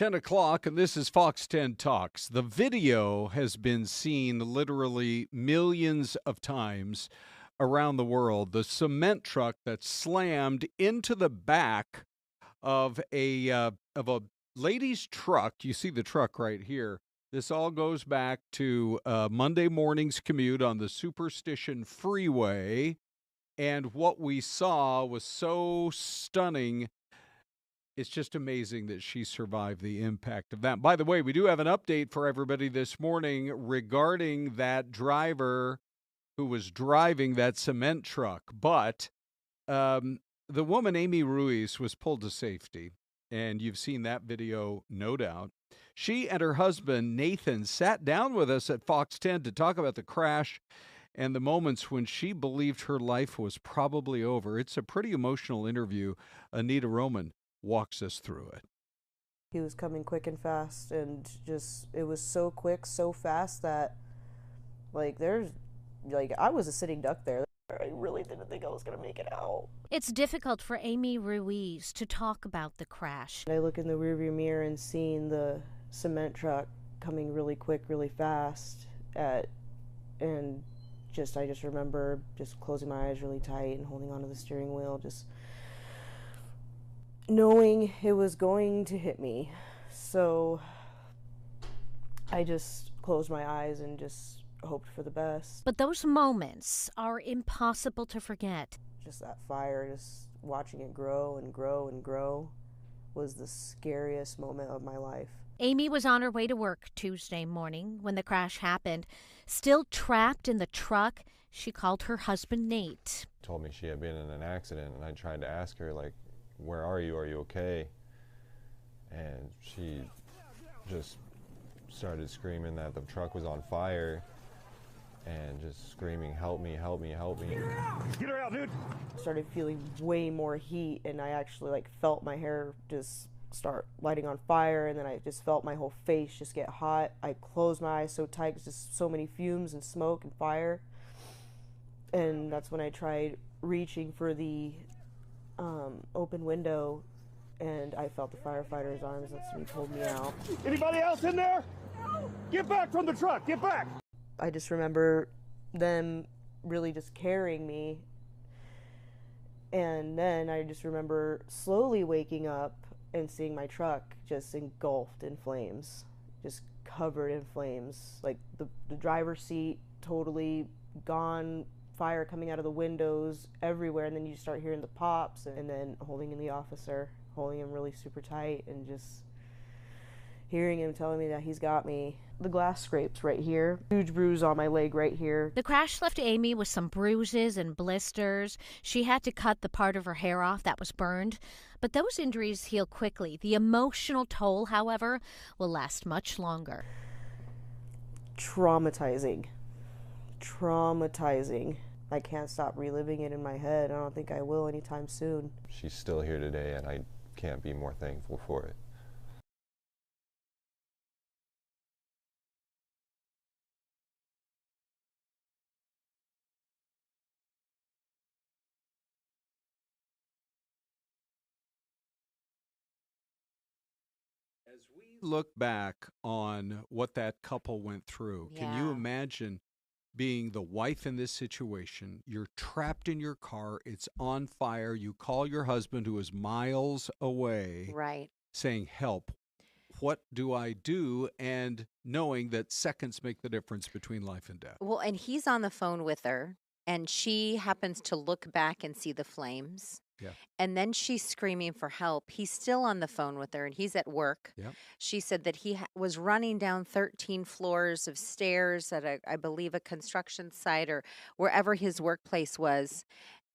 10 o'clock, and this is Fox 10 Talks. The video has been seen literally millions of times around the world. The cement truck that slammed into the back of a lady's truck. You see the truck right here. This all goes back to Monday morning's commute on the Superstition Freeway. And what we saw was so stunning. It's just amazing that she survived the impact of that. By the way, we do have an update for everybody this morning regarding that driver who was driving that cement truck. But the woman, Aymee Ruiz, was pulled to safety. And you've seen that video, no doubt. She and her husband, Nathan, sat down with us at Fox 10 to talk about the crash and the moments when she believed her life was probably over. It's a pretty emotional interview. Anita Roman walks us through it. He was coming quick and fast, and just, it was so quick, so fast that, I was a sitting duck there. I really didn't think I was going to make it out. It's difficult for Aymee Ruiz to talk about the crash. I look in the rearview mirror and seeing the cement truck coming really quick, really fast, I just remember just closing my eyes really tight and holding onto the steering wheel, just knowing it was going to hit me. So I just closed my eyes and just hoped for the best. But those moments are impossible to forget. Just that fire, just watching it grow and grow and grow was the scariest moment of my life. Aymee was on her way to work Tuesday morning when the crash happened. Still trapped in the truck, she called her husband, Nate. Told me she had been in an accident, and I tried to ask her, where are you? Are you okay? And she just started screaming that the truck was on fire and just screaming, help me, help me, help me. Get her out, dude. I started feeling way more heat, and I actually felt my hair just start lighting on fire, and then I just felt my whole face just get hot. I closed my eyes so tight because just so many fumes and smoke and fire. And that's when I tried reaching for the open window, and I felt the firefighter's arms. That's when he pulled me out. Anybody else in there? Get back from the truck, get back! I just remember them really just carrying me, and then I just remember slowly waking up and seeing my truck just engulfed in flames, just covered in flames. The driver's seat totally gone, fire coming out of the windows everywhere, and then you start hearing the pops, and then holding in the officer, holding him really super tight, and just hearing him telling me that he's got me. The glass scrapes right here, huge bruise on my leg right here. The crash left Aymee with some bruises and blisters. She had to cut the part of her hair off that was burned. But those injuries heal quickly. The emotional toll, however, will last much longer. Traumatizing. I can't stop reliving it in my head. I don't think I will anytime soon. She's still here today, and I can't be more thankful for it. As we look back on what that couple went through, can you imagine being the wife in this situation? You're trapped in your car. It's on fire. You call your husband, who is miles away, Right. saying, help. What do I do? And knowing that seconds make the difference between life and death. Well, and he's on the phone with her, and she happens to look back and see the flames. Yeah. And then she's screaming for help. He's still on the phone with her, and he's at work. Yep. She said that he was running down 13 floors of stairs at, I believe, a construction site or wherever his workplace was.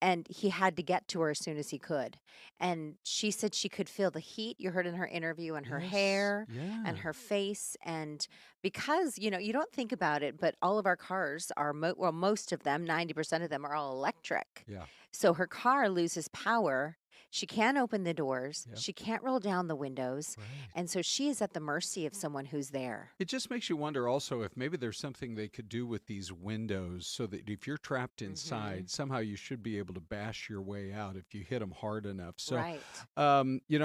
And he had to get to her as soon as he could. And she said she could feel the heat. You heard in her interview, and her hair and her face. And because, you don't think about it, but all of our cars are, most of them, 90% of them are all electric. Yeah. So her car loses power She can't open the doors. Yep. She can't roll down the windows. Right. And so she is at the mercy of someone who's there. It just makes you wonder also if maybe there's something they could do with these windows so that if you're trapped inside, somehow you should be able to bash your way out if you hit them hard enough. So, Right.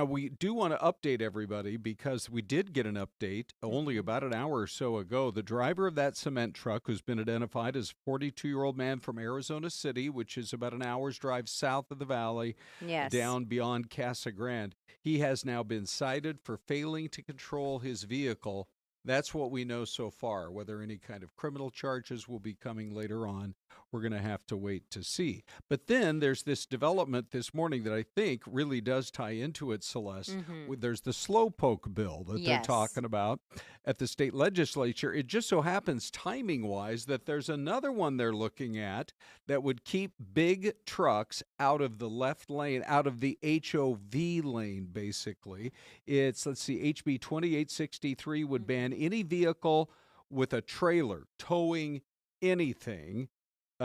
we do want to update everybody because we did get an update only about an hour or so ago. The driver of that cement truck, who's been identified as a 42-year-old man from Arizona City, which is about an hour's drive south of the valley, Yes. down beyond Casa Grande. He has now been cited for failing to control his vehicle. That's what we know so far. Whether any kind of criminal charges will be coming later on, we're going to have to wait to see. But then there's this development this morning that I think really does tie into it, Celeste. There's the slowpoke bill that they're Yes. talking about at the state legislature. It just so happens, timing-wise, that there's another one they're looking at that would keep big trucks out of the left lane, out of the HOV lane, basically. It's, let's see, HB 2863 would ban any vehicle with a trailer towing anything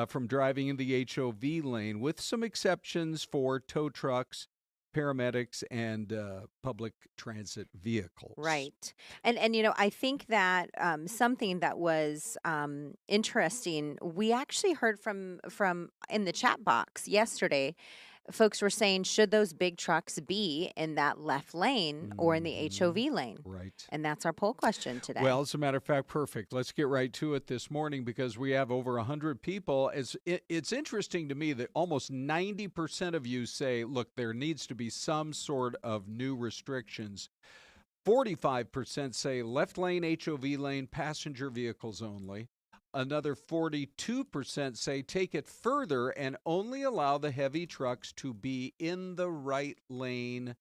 from driving in the HOV lane, with some exceptions for tow trucks, paramedics, and public transit vehicles. Right. And I think that something that was interesting, we actually heard from in the chat box yesterday, folks were saying, should those big trucks be in that left lane or in the HOV lane? Right. And that's our poll question today. Well, as a matter of fact, perfect. Let's get right to it this morning because we have over 100 people. It's interesting to me that almost 90% of you say, look, there needs to be some sort of new restrictions. 45% say left lane, HOV lane, passenger vehicles only. Another 42% say take it further and only allow the heavy trucks to be in the right lane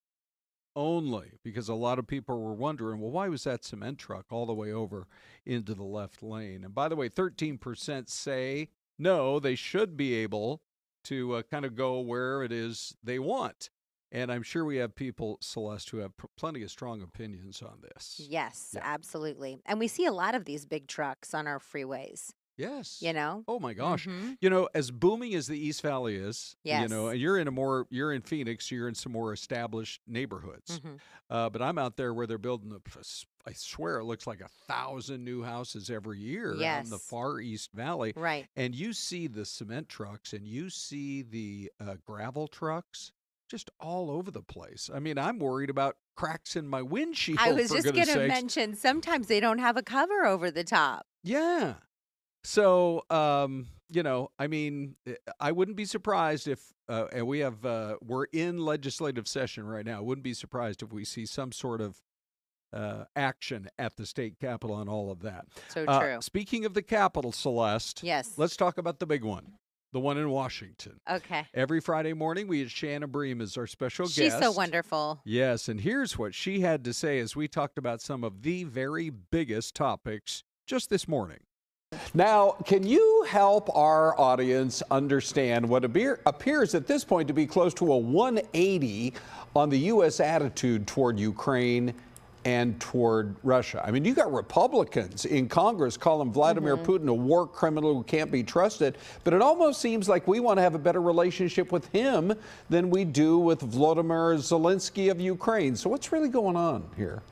only, because a lot of people were wondering, well, why was that cement truck all the way over into the left lane? And by the way, 13% say no, they should be able to kind of go where it is they want. And I'm sure we have people, Celeste, who have plenty of strong opinions on this. Yes, Yeah. absolutely. And we see a lot of these big trucks on our freeways, Yes. Oh my gosh. Mhm. As booming as the East Valley is, Yes. and you're in Phoenix, you're in some more established neighborhoods. But I'm out there where they're building I swear it looks like 1,000 new houses every year out in the Yes. far East Valley. Right. And you see the cement trucks and you see the gravel trucks just all over the place. I mean, I'm worried about cracks in my windshield. I was for just goodness going to sakes. mention sometimes they don't have a cover over the top. Yeah. So, I mean, I wouldn't be surprised if, and we're in legislative session right now. I wouldn't be surprised if we see some sort of action at the state capitol on all of that. So true. Speaking of the Capitol, Celeste, Yes. let's talk about the big one, the one in Washington. Okay. Every Friday morning, we have Shanna Bream as our special She's guest. so wonderful. Yes, and here's what she had to say as we talked about some of the very biggest topics just this morning. Now, can you help our audience understand what appears at this point to be close to a 180 on the U.S. attitude toward Ukraine and toward Russia? I mean, you got Republicans in Congress calling Vladimir Putin a war criminal who can't be trusted, but it almost seems like we want to have a better relationship with him than we do with Volodymyr Zelensky of Ukraine. So what's really going on here?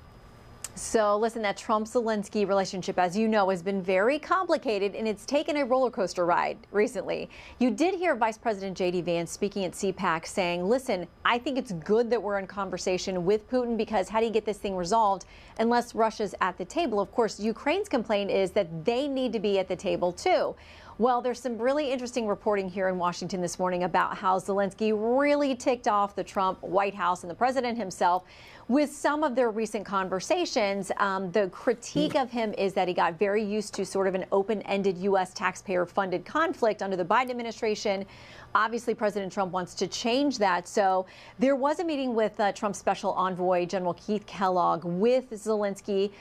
So listen, that Trump-Zelensky relationship, as you know, has been very complicated, and it's taken a roller coaster ride recently. You did hear Vice President J.D. Vance speaking at CPAC saying, listen, I think it's good that we're in conversation with Putin because how do you get this thing resolved unless Russia's at the table? Of course, Ukraine's complaint is that they need to be at the table, too. Well, there's some really interesting reporting here in Washington this morning about how Zelensky really ticked off the Trump White House and the president himself with some of their recent conversations. The critique of him is that he got very used to sort of an open-ended U.S. taxpayer-funded conflict under the Biden administration. Obviously, President Trump wants to change that. So there was a meeting with Trump's special envoy, General Keith Kellogg, with Zelensky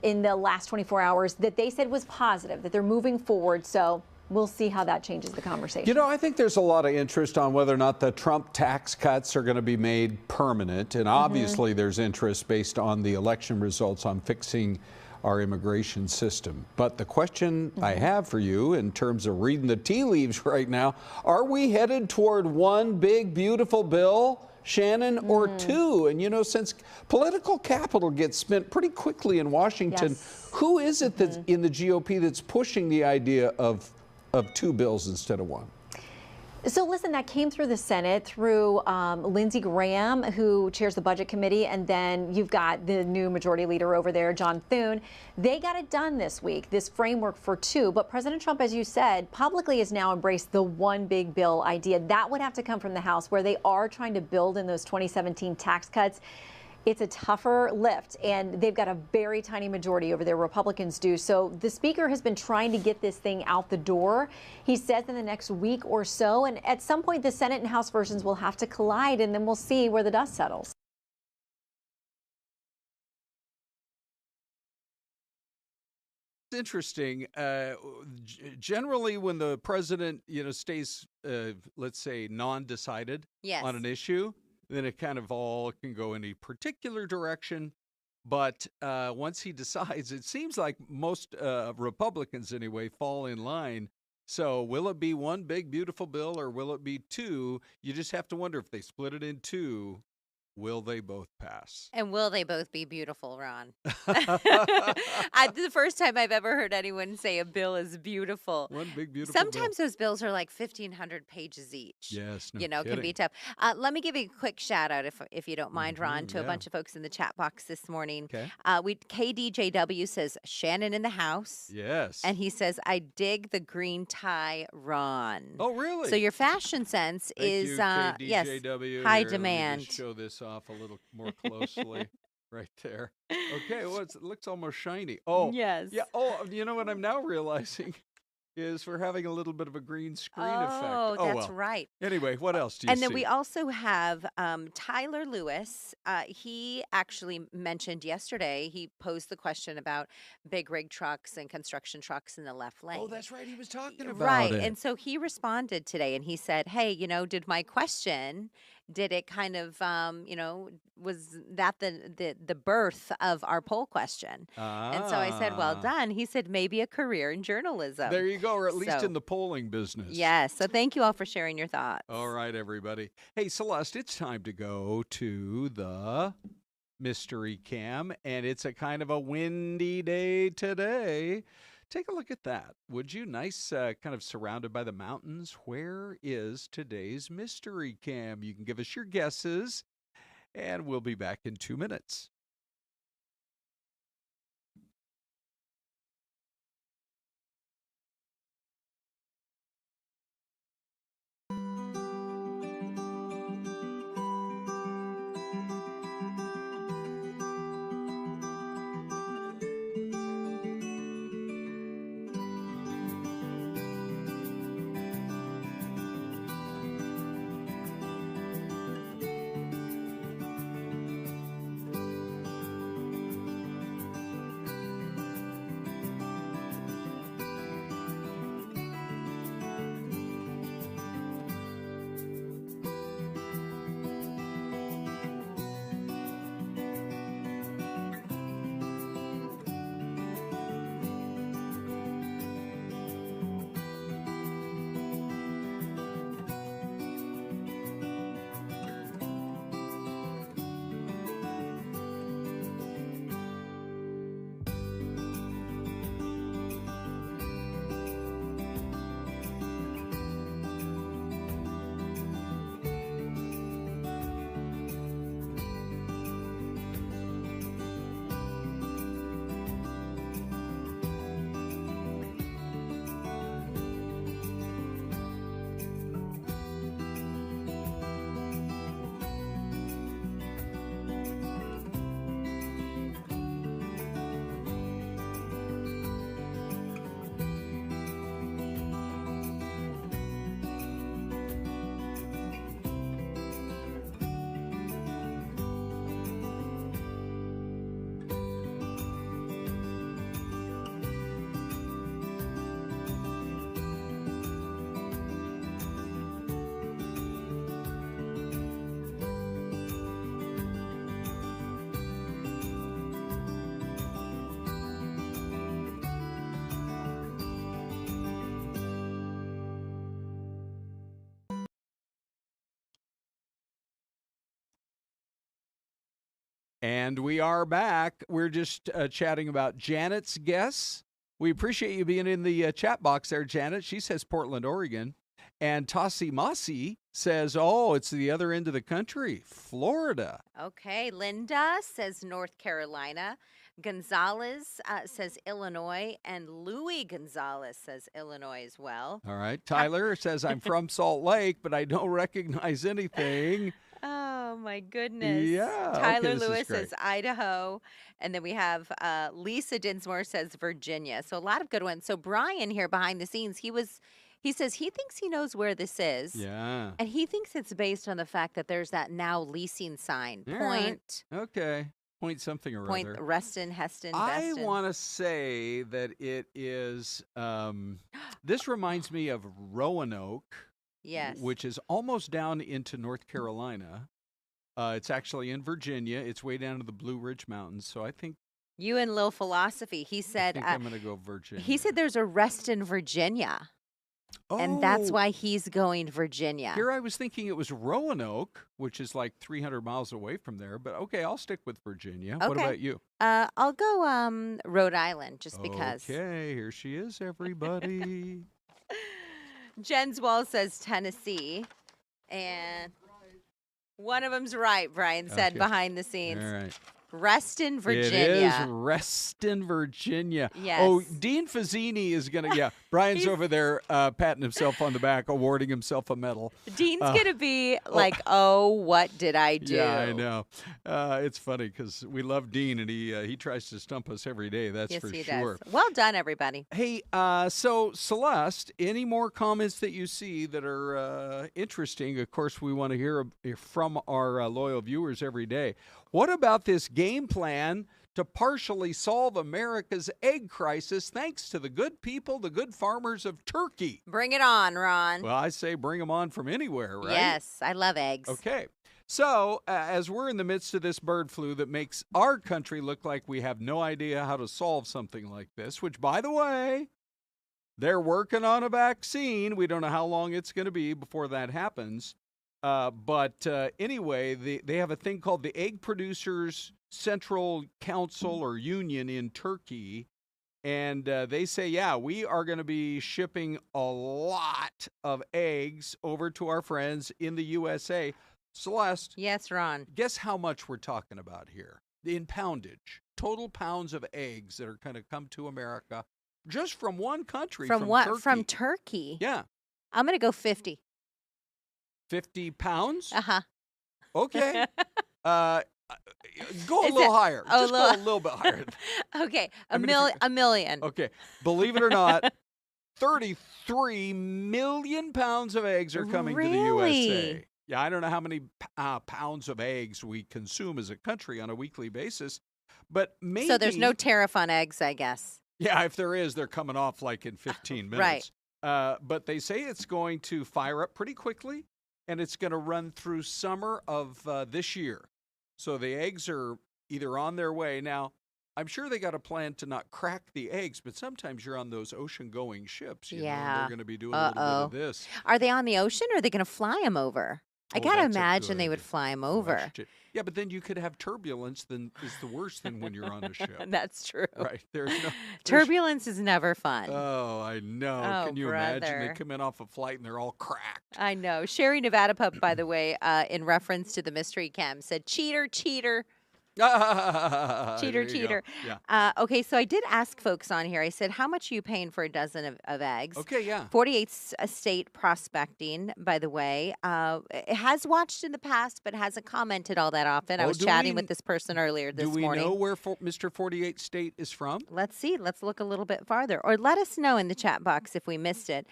in the last 24 hours that they said was positive, that they're moving forward. So we'll see how that changes the conversation. You know, I think there's a lot of interest on whether or not the Trump tax cuts are going to be made permanent. And obviously there's interest based on the election results on fixing our immigration system. But the question I have for you in terms of reading the tea leaves right now, are we headed toward one big, beautiful bill Shannon, or two? And, you know, since political capital gets spent pretty quickly in Washington, who is it that's in the GOP that's pushing the idea of two bills instead of one? So listen, that came through the Senate through Lindsey Graham, who chairs the Budget Committee, and then you've got the new Majority Leader over there, John Thune. They got it done this week, this framework for two. But President Trump, as you said, publicly has now embraced the one big bill idea. That would have to come from the House, where they are trying to build in those 2017 tax cuts. It's a tougher lift, and they've got a very tiny majority over there, Republicans do. So the Speaker has been trying to get this thing out the door, he says, in the next week or so. And at some point, the Senate and House versions will have to collide, and then we'll see where the dust settles. It's interesting. Generally, when the president, stays, let's say, non-decided on an issue, then it kind of all can go in a particular direction. But once he decides, it seems like most Republicans, anyway, fall in line. So will it be one big, beautiful bill, or will it be two? You just have to wonder, if they split it in two, will they both pass? And will they both be beautiful, Ron? The first time I've ever heard anyone say a bill is beautiful. One big, beautiful Sometimes those bills are like 1,500 pages each. Yes, no can be kidding. tough. Let me give you a quick shout out, if you don't mind, Ron, to a bunch of folks in the chat box this morning. Okay. KDJW says, Shannon in the house. Yes. And he says, I dig the green tie, Ron. Oh, really? So your fashion sense Thank is, you, yes, KDJW. high Here, let me demand. just show this off a little more closely. Right there. Okay, well, it looks almost shiny. Oh, yes. Yeah. Oh, you know what I'm now realizing is we're having a little bit of a green screen effect. Oh, that's well. right. Anyway, what else do you And see? then we also have Tyler Lewis. He actually mentioned yesterday, he posed the question about big rig trucks and construction trucks in the left lane. Oh, that's right. He was talking about Right. it. And so he responded today, and he said, hey, did my question, did it kind of, was that the birth of our poll question? And so I said, well done. He said, maybe a career in journalism. There you go, or at least in the polling business. Yes. So thank you all for sharing your thoughts. All right, everybody. Hey, Celeste, it's time to go to the mystery cam, and it's a kind of a windy day today. Take a look at that, would you? Nice, kind of surrounded by the mountains. Where is today's mystery cam? You can give us your guesses, and we'll be back in 2 minutes. And we are back. We're just chatting about Janet's guess. We appreciate you being in the chat box there, Janet. She says Portland, Oregon. And Tassi Masi says, oh, it's the other end of the country, Florida. Okay. Linda says North Carolina. Gonzalez says Illinois. And Louis Gonzalez says Illinois as well. All right. Tyler says, I'm from Salt Lake, but I don't recognize anything. Oh, my goodness. Yeah. Tyler okay, Lewis says Idaho. And then we have Lisa Dinsmore says Virginia. So a lot of good ones. So Brian here behind the scenes, he says he thinks he knows where this is. Yeah. And he thinks it's based on the fact that there's that now leasing sign. All Point. Right. Okay. Point something or Point other. Reston, Heston, I Beston. want to say that it is, this reminds me of Roanoke. Yes. Which is almost down into North Carolina. It's actually in Virginia. It's way down to the Blue Ridge Mountains. So I think You and Lil Philosophy. He said I'm going to go Virginia. he said there's a Reston, Virginia. And that's why he's going Virginia. Here I was thinking it was Roanoke, which is like 300 miles away from there. But okay, I'll stick with Virginia. Okay. What about you? I'll go Rhode Island just because. Okay, here she is, everybody. Jen's Wall says Tennessee. And one of them's right, Brian said Okay. behind the scenes. All right. Reston, Virginia. It is Reston, Virginia. Yes. Oh, Dean Fazzini is going to, yeah. Brian's over there patting himself on the back, awarding himself a medal. Dean's going to be like, oh, what did I do? Yeah, I know. It's funny because we love Dean, and he tries to stump us every day, that's Yes, for he sure. does. Well done, everybody. Hey, so Celeste, any more comments that you see that are interesting? Of course, we want to hear from our loyal viewers every day. What about this game plan to partially solve America's egg crisis thanks to the good people, the good farmers of Turkey? Bring it on, Ron. Well, I say bring them on from anywhere, right? Yes, I love eggs. Okay. So, as we're in the midst of this bird flu that makes our country look like we have no idea how to solve something like this, which, by the way, they're working on a vaccine. We don't know how long it's going to be before that happens. But anyway, they have a thing called the Egg Producers Central Council or Union in Turkey. And they say, yeah, we are going to be shipping a lot of eggs over to our friends in the USA. Celeste. Yes, Ron. Guess how much we're talking about here in poundage. Total pounds of eggs that are going to come to America just from one country. From what? Turkey. From Turkey? Yeah. I'm going to go 50. 50 pounds? Uh-huh. Okay. Go a little higher. Just go a little bit higher. Okay. A million. Okay. Believe it or not, 33 million pounds of eggs are coming to the USA. Yeah, I don't know how many pounds of eggs we consume as a country on a weekly basis, but maybe... So there's no tariff on eggs, I guess. Yeah, if there is, they're coming off like in 15 minutes. Right. But they say it's going to fire up pretty quickly, and it's going to run through summer of this year. So the eggs are either on their way. Now, I'm sure they got a plan to not crack the eggs, but sometimes you're on those ocean-going ships. You know, they're going to be doing a little bit of this. Are they on the ocean, or are they going to fly them over? I got to imagine they would fly them over. Question. Yeah, but then you could have turbulence. Then is the worst than when you're on a ship. That's true. Right. Turbulence is never fun. Oh, I know. Oh, Can you imagine? They come in off a flight and they're all cracked. I know. Sherry Nevada Pup, by the way, in reference to the mystery cam, said, cheater, cheater. Cheater. Yeah. Okay, so I did ask folks on here. I said, how much are you paying for a dozen of eggs? Okay, yeah. 48th State Prospecting, by the way. It has watched in the past, but hasn't commented all that often. I was chatting with this person earlier this morning. Do we know where Mr. 48 State is from? Let's see. Let's look a little bit farther. Or let us know in the chat box if we missed it.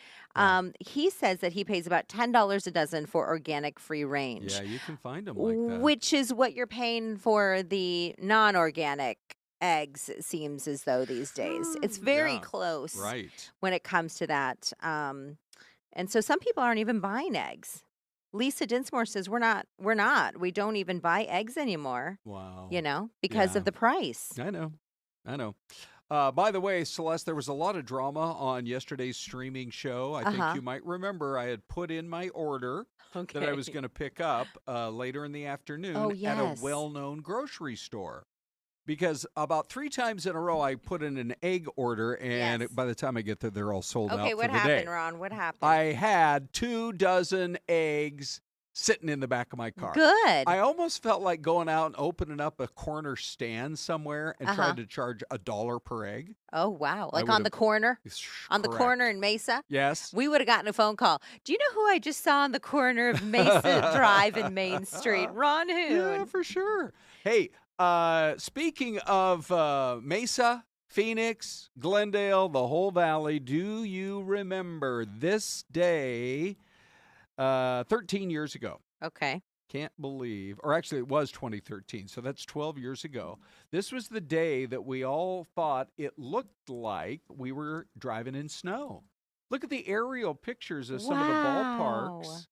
He says that he pays about $10 a dozen for organic free range. Yeah, you can find them like that. Which is what you're paying for the non-organic eggs, it seems as though these days. It's very close when it comes to that. And so some people aren't even buying eggs. Lisa Dinsmore says we're not. We don't even buy eggs anymore. Wow. You know, because of the price. I know. By the way, Celeste, there was a lot of drama on yesterday's streaming show. I think you might remember I had put in my order that I was going to pick up later in the afternoon at a well-known grocery store. Because about 3 times in a row, I put in an egg order, and by the time I get there, they're all sold out for the day. Okay, what happened, Ron? What happened? I had 24 eggs sitting in the back of my car. Good. I almost felt like going out and opening up a corner stand somewhere and trying to charge $1 per egg. Oh, wow. Like on the corner? On the corner in Mesa? Yes. We would have gotten a phone call. Do you know who I just saw on the corner of Mesa Drive and Main Street? Ron Hoon. Yeah, for sure. Hey, speaking of Mesa, Phoenix, Glendale, the whole valley, do you remember this day 13 years ago? Okay. Can't believe, or actually it was 2013, so that's 12 years ago. This was the day that we all thought it looked like we were driving in snow. Look at the aerial pictures of some of the ballparks.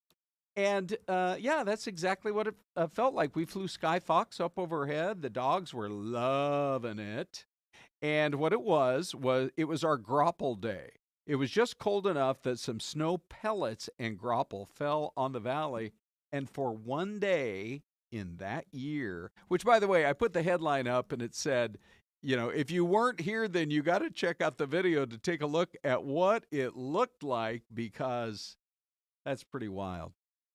And, that's exactly what it felt like. We flew Sky Fox up overhead. The dogs were loving it. And what it was it was our grapple day. It was just cold enough that some snow pellets and grapple fell on the valley. And for one day in that year, which, by the way, I put the headline up and it said, if you weren't here, then you got to check out the video to take a look at what it looked like, because that's pretty wild.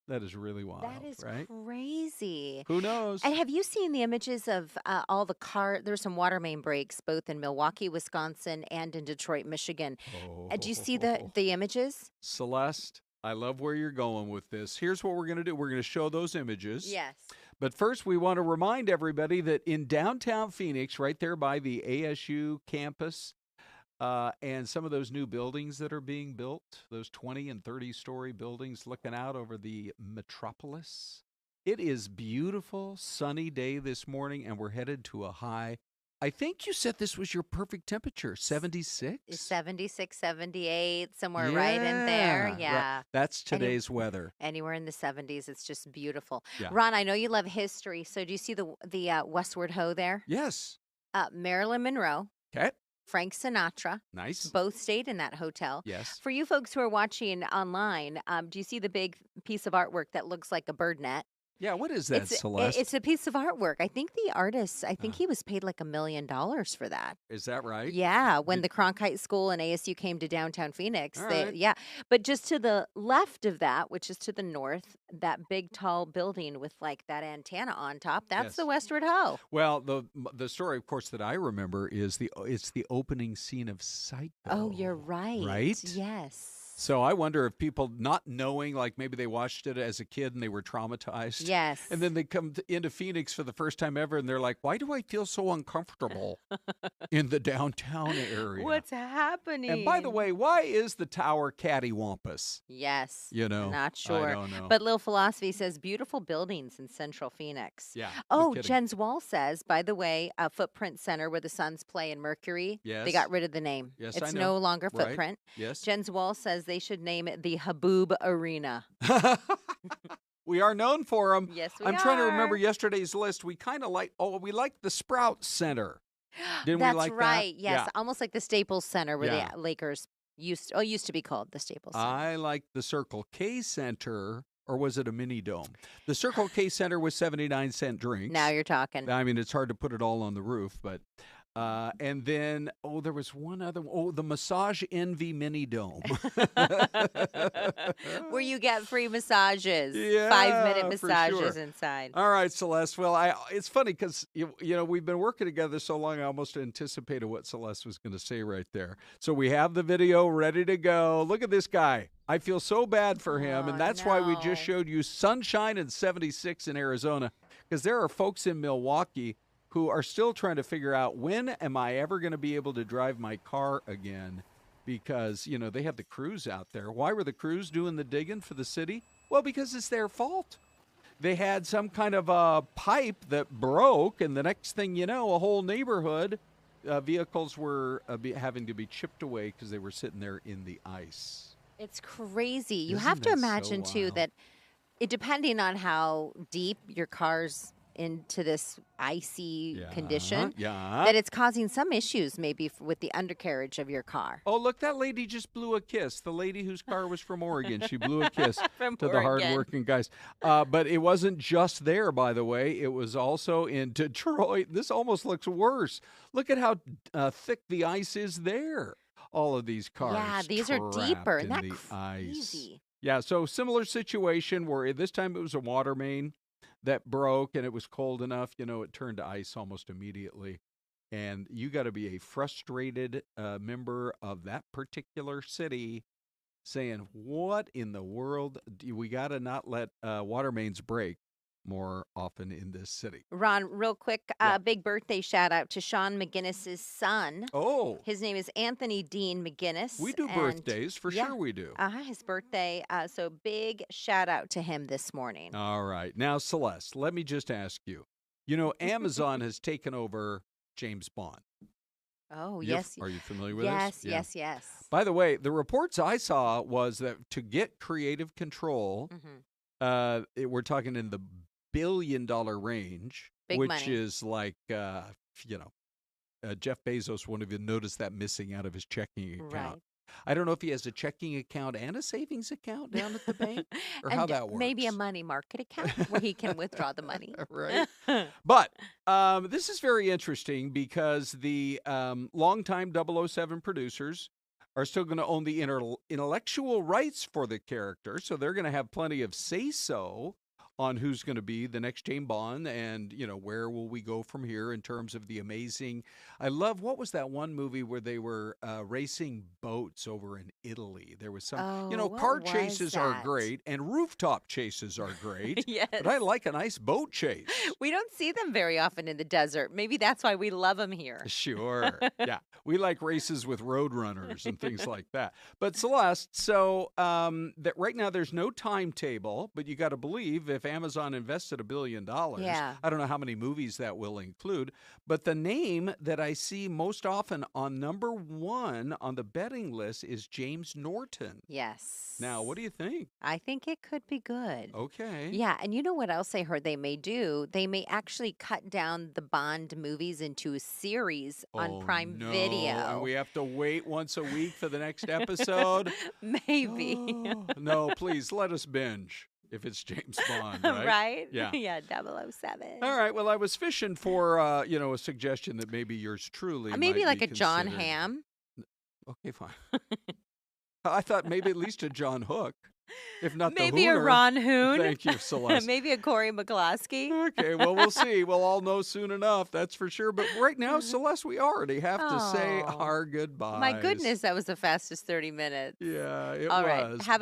That is really wild. That is right? crazy. Who knows? And have you seen the images of all the there's some water main breaks both in Milwaukee, Wisconsin, and in Detroit, Michigan. Do you see the images? Celeste, I love where you're going with this. Here's what we're going to do. We're going to show those images. Yes. But first, we want to remind everybody that in downtown Phoenix, right there by the ASU campus, and some of those new buildings that are being built, those 20 and 30-story buildings looking out over the metropolis. It is beautiful, sunny day this morning, and we're headed to a high. I think you said this was your perfect temperature, 76? 76, 78, somewhere right in there. Yeah. Right. That's today's weather. Anywhere in the 70s. It's just beautiful. Yeah. Ron, I know you love history, so do you see the Westward Ho there? Yes. Marilyn Monroe. Okay. Frank Sinatra. Nice. Both stayed in that hotel. Yes. For you folks who are watching online, do you see the big piece of artwork that looks like a bird net? Yeah, what is that, Celeste? It's a piece of artwork. I think the artist, he was paid like $1 million for that. Is that right? Yeah, when the Cronkite School and ASU came to downtown Phoenix. Right. Yeah, but just to the left of that, which is to the north, that big tall building with like that antenna on top, that's the Westward Ho. Well, the story, of course, that I remember is it's the opening scene of Psycho. Oh, you're right. Right? Yes. So I wonder if people not knowing, like maybe they watched it as a kid and they were traumatized. Yes. And then they come into Phoenix for the first time ever and they're like, why do I feel so uncomfortable in the downtown area? What's happening? And by the way, why is the tower cattywampus? Yes. I Not sure. don't know. But Lil Philosophy says beautiful buildings in Central Phoenix. Yeah. Oh, Jens Wall says, by the way, Footprint Center where the Suns play in Mercury. Yes. They got rid of the name. Yes, it's I know. no longer Right. Footprint. Yes. Jens Wall says they should name it the Haboob Arena. We are known for them. Yes, we I'm trying to are. remember yesterday's list. We kind of we like the Sprout Center. Didn't That's we like right. that? Yes, Yeah. almost like the Staples Center where Yeah. the Lakers used to be called the Staples Center. I like the Circle K Center, or was it a mini dome? The Circle K Center was 79-cent drinks. Now you're talking. I mean, it's hard to put it all on the roof, but and then there was one other. The Massage Envy Mini Dome, Where you get free massages. Yeah, 5-minute for massages sure. inside. All right, Celeste. Well, it's funny because you know we've been working together so long. I almost anticipated what Celeste was going to say right there. So we have the video ready to go. Look at this guy. I feel so bad for him, and that's why we just showed you sunshine and 76 in Arizona, because there are folks in Milwaukee who are still trying to figure out, when am I ever going to be able to drive my car again? Because, they have the crews out there. Why were the crews doing the digging for the city? Well, because it's their fault. They had some kind of a pipe that broke, and the next thing you know, a whole neighborhood, vehicles were having to be chipped away because they were sitting there in the ice. It's crazy. You Isn't have to that so imagine, too, wild? that depending on how deep your car's into this icy Yeah, condition yeah. that it's causing some issues maybe with the undercarriage of your car. Oh, look, that lady just blew a kiss. The lady whose car was from Oregon. She blew a kiss From to the Oregon. hardworking guys. But it wasn't just there, by the way. It was also in Detroit. This almost looks worse. Look at how thick the ice is there. All of these cars. Yeah, these are trapped deeper. in Isn't that the crazy? ice. Yeah, so similar situation where this time it was a water main that broke and it was cold enough, it turned to ice almost immediately. And you got to be a frustrated member of that particular city saying, what in the world? We got to not let water mains break more often in this city. Ron, real quick, big birthday shout out to Sean McGinnis's son. Oh. His name is Anthony Dean McGinnis. We do birthdays, for yeah, sure we do. His birthday. So big shout out to him this morning. All right. Now, Celeste, let me just ask you. Amazon has taken over James Bond. Oh, yes. Are you familiar with this? Yes, yes. By the way, the reports I saw was that to get creative control, we're talking in the billion-dollar range, Big which money. is like, Jeff Bezos won't even notice that missing out of his checking account. Right. I don't know if he has a checking account and a savings account down at the bank or And how that works. maybe a money market account where he can withdraw the money. Right. But this is very interesting because the longtime 007 producers are still going to own the intellectual rights for the character, so they're going to have plenty of say-so on who's going to be the next James Bond and, where will we go from here in terms of the amazing. I love, what was that one movie where they were racing boats over in Italy? There was some, what car was chases are that? great and rooftop chases are great. Yes. But I like a nice boat chase. We don't see them very often in the desert. Maybe that's why we love them here. Sure. Yeah. We like races with road runners and things like that. But Celeste, so that right now there's no timetable, but you got to believe if Amazon invested $1 billion, Yeah. I don't know how many movies that will include, but the name that I see most often on number 1 on the betting list is James Norton. Yes. Now, what do you think? I think it could be good. Okay. Yeah, and you know what else I heard they may do? They may actually cut down the Bond movies into a series on Prime no. Video. And we have to wait once a week for the next episode? Maybe. Oh, no, please, let us binge if it's James Bond, right? Right? Yeah. Yeah, 007. All right, well, I was fishing for, a suggestion that maybe yours truly Maybe might like be a John considered. Hamm. Okay, fine. I thought maybe at least a John Hook, if not Maybe the a Hooner. Ron Hoon. Thank you, Celeste. Maybe a Corey McCloskey. Okay, well, we'll see. We'll all know soon enough, that's for sure. But right now, Celeste, we already have to say Oh. our goodbyes. My goodness, that was the fastest 30 minutes. Yeah, it All was. right. Have a